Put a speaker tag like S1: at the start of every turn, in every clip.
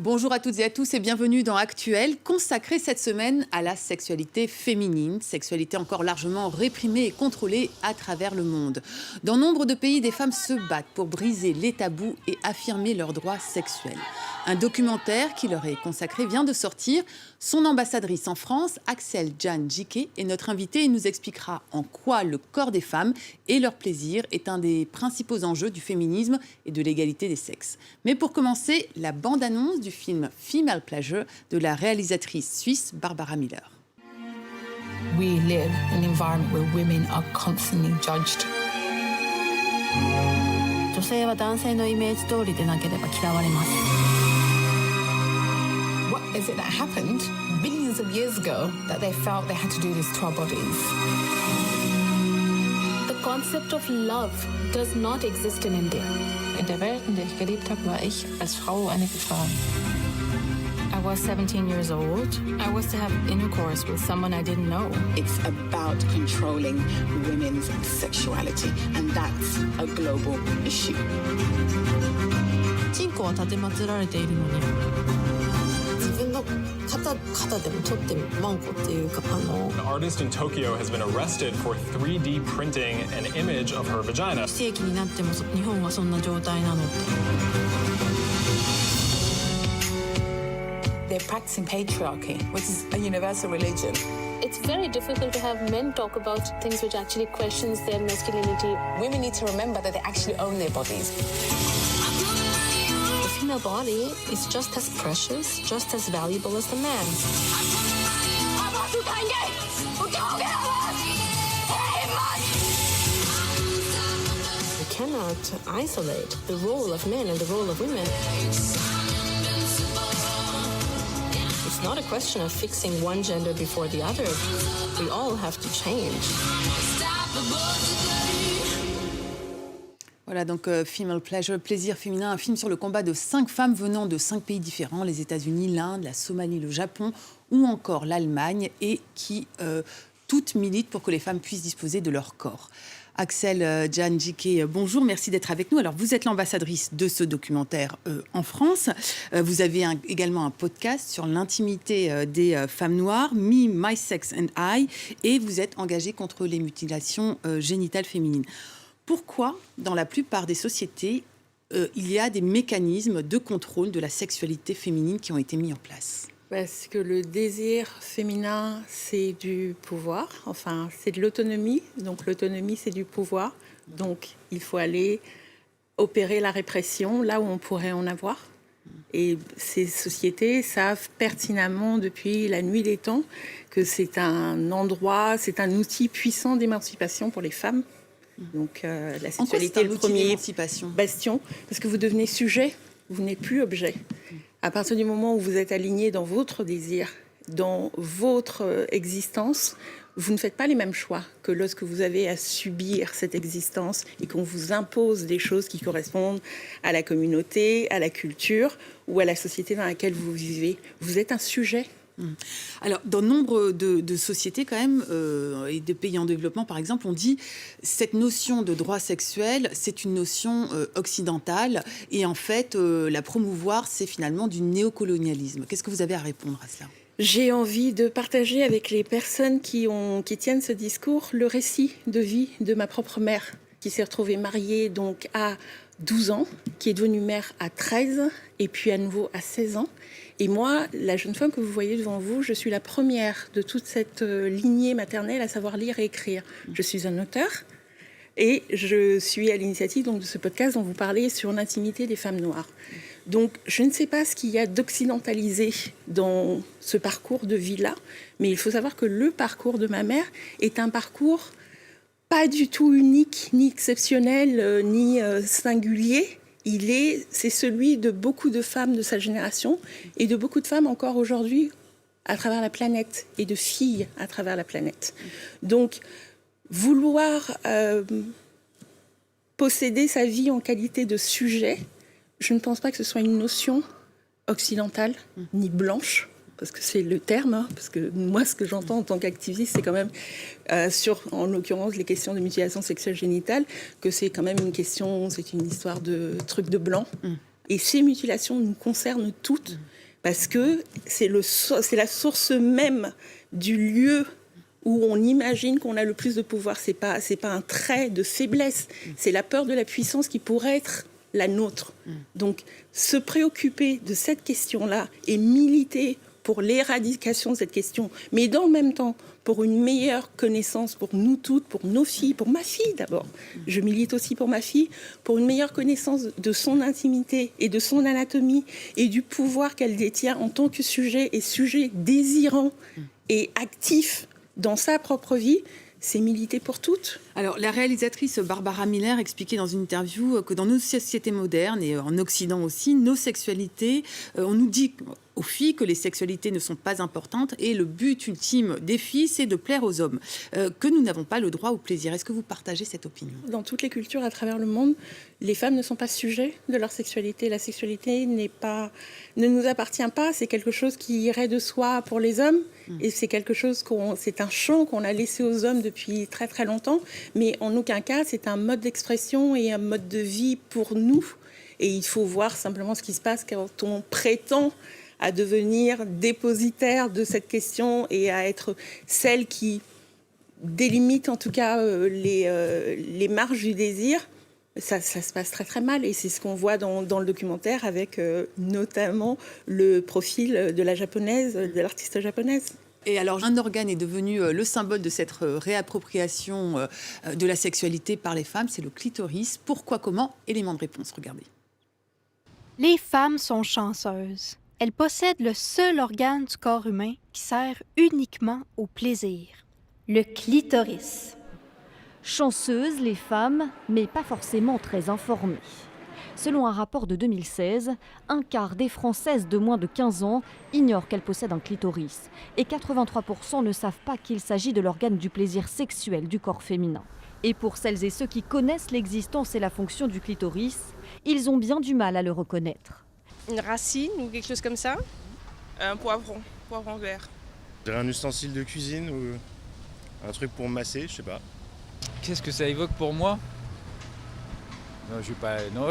S1: Bonjour à toutes et à tous et bienvenue dans Actuel, consacré cette semaine à la sexualité féminine, sexualité encore largement réprimée et contrôlée à travers le monde. Dans nombre de pays, des femmes se battent pour briser les tabous et affirmer leurs droits sexuels. Un documentaire qui leur est consacré vient de sortir. Son ambassadrice en France, Axel Jane Jiquet, est notre invitée et nous expliquera en quoi le corps des femmes et leur plaisir est un des principaux enjeux du féminisme et de l'égalité des sexes. Mais pour commencer, la bande-annonce du film Female Pleasure de la réalisatrice suisse Barbara Miller.
S2: We live in an environment where women are constantly judged.
S3: 女性は男性のイメージ通りでなければ嫌われます。
S2: What is it that happened billions of years ago that they felt they had to do this to our bodies?
S3: The concept of love does not exist in India.
S4: In der Welt, in der ich gelebt habe, war ich als Frau eine Gefahr.
S3: I was 17 years old. I was to have intercourse with someone I didn't know.
S5: It's about controlling women's sexuality, and that's a global issue.
S6: チンコは立てまつられているのに自分の肩でも取ってマンコっていうか
S7: An artist in Tokyo has been arrested for 3D printing an image of her vagina.
S6: 非正規になっても日本はそんな状態なのって
S2: They're practicing patriarchy, which is a universal religion.
S3: It's very difficult to have men talk about things which actually questions their masculinity.
S2: Women need to remember that they actually own their bodies.
S6: The female body is just as precious, just as valuable as the man. We cannot isolate the role of men and the role of women. It's not a question of fixing one gender before the other. We all have to change.
S1: Voilà donc Female Pleasure, plaisir féminin, un film sur le combat de 5 femmes venant de 5 pays différents, les États-Unis, l'Inde, la Somalie, le Japon ou encore l'Allemagne, et qui toutes militent pour que les femmes puissent disposer de leur corps. Axel Jane Jiquet, bonjour, merci d'être avec nous. Alors, vous êtes l'ambassadrice de ce documentaire en France. Vous avez également un podcast sur l'intimité des femmes noires, Me, My Sex and I, et vous êtes engagée contre les mutilations génitales féminines. Pourquoi, dans la plupart des sociétés, il y a des mécanismes de contrôle de la sexualité féminine qui ont été mis en place ?
S8: Parce que le désir féminin, c'est du pouvoir, enfin, c'est de l'autonomie. Donc, l'autonomie, c'est du pouvoir. Donc, il faut aller opérer la répression là où on pourrait en avoir. Et ces sociétés savent pertinemment, depuis la nuit des temps, que c'est un endroit, c'est un outil puissant d'émancipation pour les femmes. Donc, la sexualité est le premier bastion. Parce que vous devenez sujet, vous n'êtes plus objet. À partir du moment où vous êtes aligné dans votre désir, dans votre existence, vous ne faites pas les mêmes choix que lorsque vous avez à subir cette existence et qu'on vous impose des choses qui correspondent à la communauté, à la culture ou à la société dans laquelle vous vivez. Vous êtes un sujet.
S1: Alors, dans nombre de sociétés, quand même, et de pays en développement, par exemple, on dit cette notion de droit sexuel, c'est une notion occidentale, et en fait, la promouvoir, c'est finalement du néocolonialisme. Qu'est-ce que vous avez à répondre à cela ?
S8: J'ai envie de partager avec les personnes qui tiennent ce discours le récit de vie de ma propre mère, qui s'est retrouvée mariée donc à 12 ans, qui est devenue mère à 13, et puis à nouveau à 16 ans. Et moi, la jeune femme que vous voyez devant vous, je suis la première de toute cette lignée maternelle à savoir lire et écrire. Je suis un auteur et je suis à l'initiative donc, de ce podcast dont vous parlez sur l'intimité des femmes noires. Donc, je ne sais pas ce qu'il y a d'occidentalisé dans ce parcours de vie-là, mais il faut savoir que le parcours de ma mère est un parcours pas du tout unique, ni exceptionnel, ni singulier. C'est celui de beaucoup de femmes de sa génération et de beaucoup de femmes encore aujourd'hui à travers la planète et de filles à travers la planète. Donc, vouloir posséder sa vie en qualité de sujet, je ne pense pas que ce soit une notion occidentale ni blanche. Parce que c'est le terme, hein, parce que moi, ce que j'entends en tant qu'activiste, c'est quand même, en l'occurrence, les questions de mutilation sexuelle génitale, que c'est quand même une question, c'est une histoire de truc de blanc. Et ces mutilations nous concernent toutes parce que c'est la source même du lieu où on imagine qu'on a le plus de pouvoir. C'est pas un trait de faiblesse, c'est la peur de la puissance qui pourrait être la nôtre. Donc, se préoccuper de cette question-là et militer pour l'éradication de cette question, mais dans le même temps, pour une meilleure connaissance pour nous toutes, pour nos filles, pour ma fille d'abord. Je milite aussi pour ma fille, pour une meilleure connaissance de son intimité et de son anatomie et du pouvoir qu'elle détient en tant que sujet et sujet désirant et actif dans sa propre vie. C'est militer pour toutes.
S1: Alors, la réalisatrice Barbara Miller expliquait dans une interview que dans nos sociétés modernes, et en Occident aussi, nos sexualités, on nous dit aux filles que les sexualités ne sont pas importantes et le but ultime des filles, c'est de plaire aux hommes, que nous n'avons pas le droit au plaisir. Est-ce que vous partagez cette opinion ?
S8: Dans toutes les cultures à travers le monde, les femmes ne sont pas sujets de leur sexualité. La sexualité ne nous appartient pas. C'est quelque chose qui irait de soi pour les hommes. Et c'est c'est un champ qu'on a laissé aux hommes depuis très très longtemps. Mais en aucun cas, c'est un mode d'expression et un mode de vie pour nous. Et il faut voir simplement ce qui se passe quand on prétend à devenir dépositaire de cette question et à être celle qui délimite en tout cas les marges du désir. Ça se passe très très mal et c'est ce qu'on voit dans le documentaire avec notamment le profil de la japonaise, de l'artiste japonaise.
S1: Et alors, un organe est devenu le symbole de cette réappropriation de la sexualité par les femmes, c'est le clitoris. Pourquoi, comment ? Élément de réponse, regardez.
S9: Les femmes sont chanceuses. Elles possèdent le seul organe du corps humain qui sert uniquement au plaisir.
S10: Le clitoris. Chanceuses, les femmes, mais pas forcément très informées. Selon un rapport de 2016, un quart des Françaises de moins de 15 ans ignorent qu'elles possèdent un clitoris et 83% ne savent pas qu'il s'agit de l'organe du plaisir sexuel du corps féminin. Et pour celles et ceux qui connaissent l'existence et la fonction du clitoris, ils ont bien du mal à le reconnaître.
S11: Une racine ou quelque chose comme ça ? Un poivron vert.
S12: Un ustensile de cuisine ou un truc pour masser, je sais pas.
S13: Qu'est-ce que ça évoque pour moi ? Non, je suis pas... Non.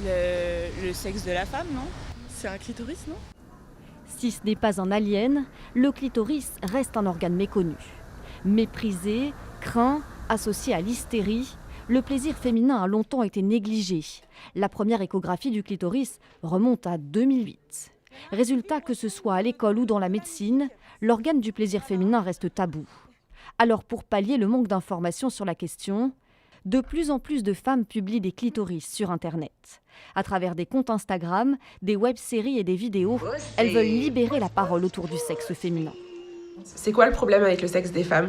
S11: Le sexe de la femme, non ? C'est un clitoris, non ?
S10: Si ce n'est pas un alien, le clitoris reste un organe méconnu. Méprisé, craint, associé à l'hystérie, le plaisir féminin a longtemps été négligé. La première échographie du clitoris remonte à 2008. Résultat, que ce soit à l'école ou dans la médecine, l'organe du plaisir féminin reste tabou. Alors pour pallier le manque d'informations sur la question, de plus en plus de femmes publient des clitoris sur Internet. À travers des comptes Instagram, des web-séries et des vidéos, elles veulent libérer la parole autour du sexe féminin.
S14: C'est quoi le problème avec le sexe des femmes ?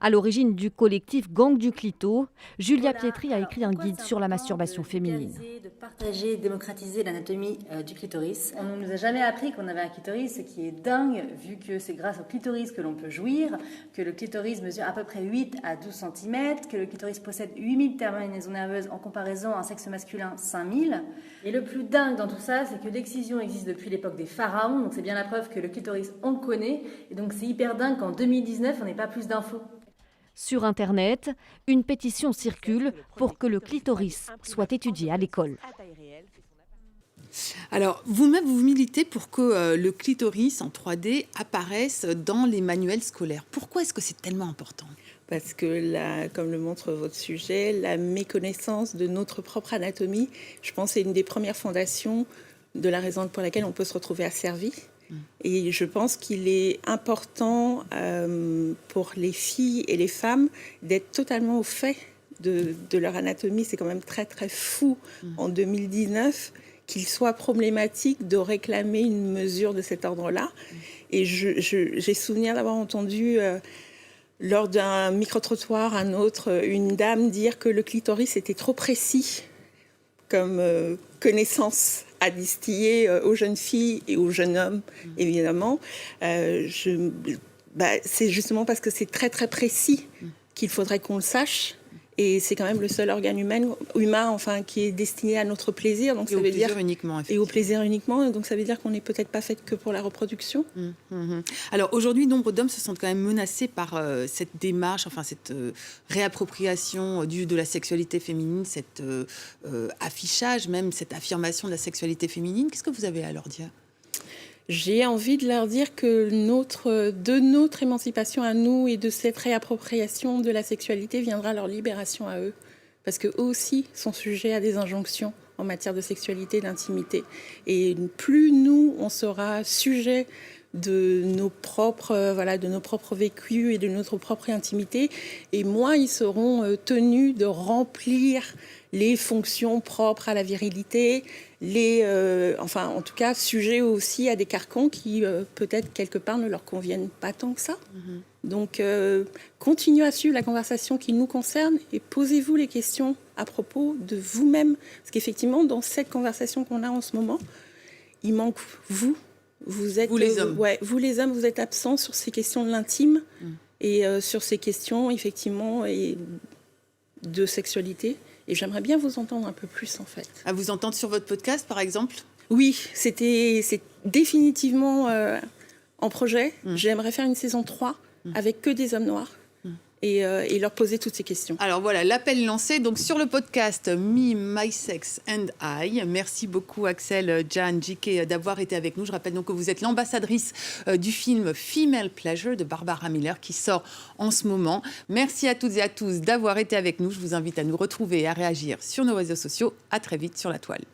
S10: À l'origine du collectif Gang du Clito, Julia Pietri a écrit un guide sur la masturbation féminine.
S15: De partager, démocratiser l'anatomie du clitoris. On ne nous a jamais appris qu'on avait un clitoris, ce qui est dingue, vu que c'est grâce au clitoris que l'on peut jouir, que le clitoris mesure à peu près 8 à 12 cm, que le clitoris possède 8000 terminaisons nerveuses en comparaison à un sexe masculin 5000. Et le plus dingue dans tout ça, c'est que l'excision existe depuis l'époque des pharaons, donc c'est bien la preuve que le clitoris, on le connaît, et donc c'est hyper dingue qu'en 2019, on n'ait pas plus d'infos.
S10: Sur Internet, une pétition circule pour que le clitoris soit étudié à l'école.
S1: Alors, vous-même, vous militez pour que le clitoris en 3D apparaisse dans les manuels scolaires. Pourquoi est-ce que c'est tellement important ?
S8: Parce que, comme le montre votre sujet, la méconnaissance de notre propre anatomie, je pense, c'est une des premières fondations de la raison pour laquelle on peut se retrouver asservi. Et je pense qu'il est important pour les filles et les femmes d'être totalement au fait de leur anatomie. C'est quand même très très fou en 2019 qu'il soit problématique de réclamer une mesure de cet ordre-là. Et j'ai souvenir d'avoir entendu lors d'un micro-trottoir une dame dire que le clitoris était trop précis comme connaissance à distiller aux jeunes filles et aux jeunes hommes, évidemment. C'est justement parce que c'est très, très précis qu'il faudrait qu'on le sache Et c'est quand même le seul organe humain qui est destiné à notre plaisir. Donc,
S1: et au plaisir uniquement.
S8: Et au plaisir uniquement. Donc ça veut dire qu'on n'est peut-être pas fait que pour la reproduction.
S1: Alors aujourd'hui, nombre d'hommes se sentent quand même menacés par cette démarche, cette réappropriation de la sexualité féminine, cet affichage, même cette affirmation de la sexualité féminine. Qu'est-ce que vous avez à leur dire ?
S8: J'ai envie de leur dire que de notre émancipation à nous et de cette réappropriation de la sexualité viendra leur libération à eux. Parce qu'eux aussi sont sujets à des injonctions en matière de sexualité, d'intimité. Et plus nous, on sera sujets de nos propres vécus et de notre propre intimité, et moins ils seront tenus de remplir les fonctions propres à la virilité, en tout cas sujets aussi à des carcans qui peut-être quelque part ne leur conviennent pas tant que ça. Donc continuez à suivre la conversation qui nous concerne et posez-vous les questions à propos de vous-même, parce qu'effectivement dans cette conversation qu'on a en ce moment, il manque vous. Vous les hommes. Vous les hommes, vous êtes absents sur ces questions de l'intime et sur ces questions effectivement de sexualité. Et j'aimerais bien vous entendre un peu plus en fait.
S1: À vous entendre sur votre podcast par exemple ?
S8: Oui, c'est définitivement en projet. J'aimerais faire une saison 3 avec que des hommes noirs. Et leur poser toutes ces questions.
S1: Alors voilà, l'appel lancé donc sur le podcast Me, My Sex and I. Merci beaucoup Axelle, Jan, JK d'avoir été avec nous. Je rappelle donc que vous êtes l'ambassadrice du film Female Pleasure de Barbara Miller qui sort en ce moment. Merci à toutes et à tous d'avoir été avec nous. Je vous invite à nous retrouver et à réagir sur nos réseaux sociaux. À très vite sur la toile.